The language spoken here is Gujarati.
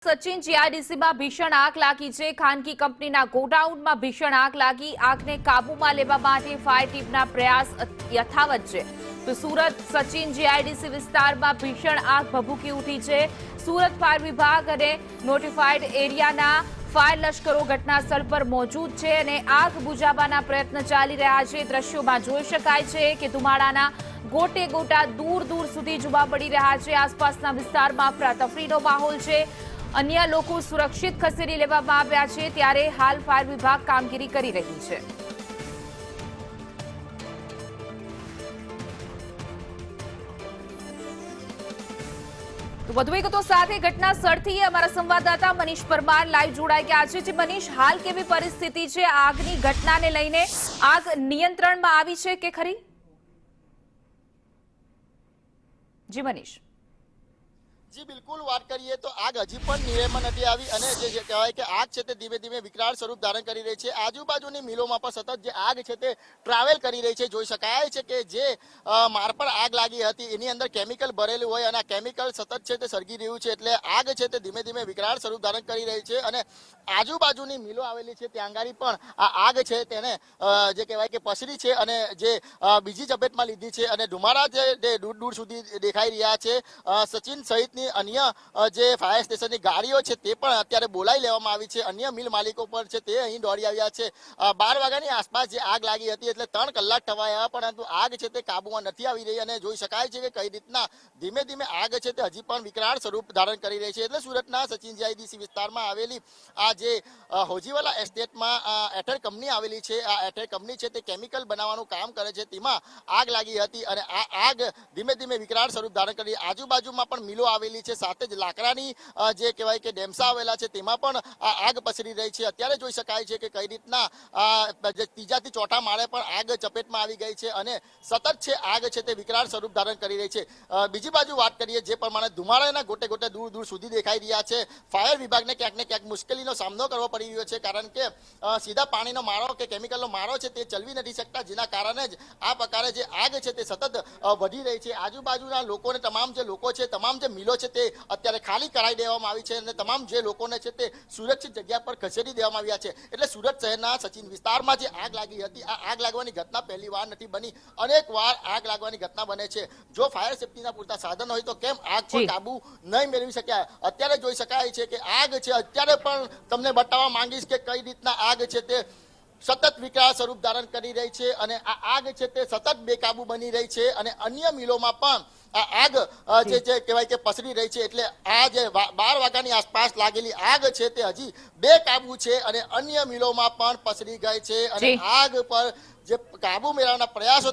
સચિન જીઆઈડીસીમાં ભીષણ આગ લાગી છે। ખાનગી કંપનીના ગોડાઉનમાં ભીષણ આગ લાગી। આગને કાબૂમાં લેવા માટે ફાયર ટીમના પ્રયાસ યથાવત છે। તો સુરત સચિન જીઆઈડીસી વિસ્તારમાં ભીષણ આગ ભભૂકી ઉઠી છે। સુરત ફાયર વિભાગ અને નોટિફાઈડ એરિયાના ફાયર લશ્કરો ઘટના સ્થળ પર મોજૂદ છે અને આગ બુઝાવવાના પ્રયત્ન ચાલી રહ્યા છે। દ્રશ્યોમાં જોઈ શકાય છે કે ધુમાડાના ગોટે ગોટા દૂર દૂર સુધી જોવા મળી રહ્યા છે। આસપાસના વિસ્તારમાં અફરાતફરીનો માહોલ છે। અન્ય લોકો સુરક્ષિત ખસેડી લેવામાં આવ્યા છે, ત્યારે હાલ ફાયર વિભાગ કામગીરી કરી રહી છે। તો વધુ વિગતો સાથે ઘટના સ્થળથી અમારા સંવાદદાતા મનીષ પરમાર લાઈવ જોડાઈ ગયા છે। મનીષ, હાલ કેવી પરિસ્થિતિ છે? આગની ઘટનાને લઈને આગ નિયંત્રણમાં આવી છે કે ખરી? જી મનીષ। जी बिल्कुल बात करिए तो आग हजी पण नियमन नहीं आई અને જે કહેવાય કે આગ છે તે ધીમે ધીમે વિકરાળ સ્વરૂપ ધારણ કરી રહી છે। આજુબાજુની મિલોમાં પણ સતત જે આગ છે તે ટ્રાવેલ કરી રહી છે। જોઈ શકાય છે કે જે માર પર આગ લાગી હતી એની અંદર કેમિકલ ભરેલું હોય અને આ કેમિકલ સતત છે તે સળગી રહ્યું છે, એટલે આગ છે તે ધીમે ધીમે વિકરાળ સ્વરૂપ ધારણ કરી રહી છે અને આજુબાજુની મિલો આવેલી છે ત્યાં આગળ પણ આ આગ છે તેને જે કહેવાય કે પસરી છે અને જે બીજી ઝપેટમાં લીધી છે અને ધુમાડા જે દૂર દૂર સુધી દેખાઈ રહ્યા છે। સચિન સહિત અન્ય જે ફાયર સ્ટેશનની ગાડીઓ છે તે પણ અત્યારે બોલાવી લેવામાં આવી છે। અન્ય મિલ માલિકો પણ છે તે અહીં દોડી આવ્યા છે। 12 વાગ્યાની આસપાસ જે આગ લાગી હતી એટલે 3 કલાક થવાયા, પરંતુ આગ છે તે કાબુમાં નથી આવી રહી અને જોઈ શકાય છે કે કઈ રીતના ધીમે ધીમે આગ છે તે હજી પણ વિકરાળ સ્વરૂપ ધારણ કરી રહી છે। એટલે સુરતના સચિન જીઆઈડીસી વિસ્તારમાં આવેલી આ જે હોજીવાલા એસ્ટેટમાં એઠર કંપની આવેલી છે, આ એઠર કંપની છે તે કેમિકલ બનાવવાનું કામ કરે છે, તેમાં આગ લાગી હતી અને આ આગ ધીમે ધીમે વિકરાળ સ્વરૂપ ધારણ કરી આજુબાજુમાં પણ મિલો આવેલી છે, સાથે જ લાકડાની જે કહેવાય કે ડેમસા આવેલા છે તેમાં પણ આગ પસરી રહી છે। અત્યારે જોઈ શકાય છે કે કઈ રીતના ત્રીજાથી ચોથા માળે પણ આગ ચપેટમાં આવી ગઈ છે અને સતત છે આગ છે તે વિકરાળ સ્વરૂપ ધારણ કરી રહી છે। બીજી બાજુ વાત કરીએ જે પ્રમાણે ધુમાડાના ગોટે ગોટે દૂર દૂર સુધી દેખાઈ રહ્યા છે, ફાયર વિભાગને ક્યાંક ને ક્યાંક મુશ્કેલીનો સામનો કરવો પડી રહ્યો છે, કારણ કે સીધા પાણીનો માળો કે કેમિકલનો માળો છે તે ચલવી નથી શકતા, જેના કારણે જ આ પ્રકારે જે આગ છે તે સતત વધી રહી છે। આજુબાજુના લોકોને તમામ જે લોકો છે, તમામ જે મિલો છે તે અત્યારે ખાલી કરાવી દેવામાં આવી છે અને તમામ જે લોકોને છે તે સુરક્ષિત જગ્યા પર ખસેડી દેવામાં આવ્યા છે। એટલે સુરત શહેરના સચિન વિસ્તારમાં જે આગ લાગી હતી, આ આગ લાગવાની ઘટના પહેલી વાર નથી બની, અનેક વાર આગ લાગવાની ઘટના બને છે। જો ફાયર સેફટીના પૂરતા સાધન હોય તો કેમ આગ પર કાબુ નહીં મેળવી શક્યા? અત્યારે જોઈ શકાય છે કે આગ છે, અત્યારે પણ તમને બતાવવા માંગીશ કે કઈ રીતના આગ છે તે સતત વિકરાળ સ્વરૂપ ધારણ કરી રહી છે અને આ આગ છે તે સતત બેકાબુ બની રહી છે અને અન્ય મિલોમાં પણ આ આગ જે કહેવાય કે પસરી રહી છે। એટલે આ જે 12 વાગ્યાની આસપાસ લાગેલી આગ છે તે હજી બેકાબુ છે અને અન્ય મિલોમાં પણ પસરી ગઈ છે અને આગ પર જે કાબુ મેળવવાના પ્રયાસો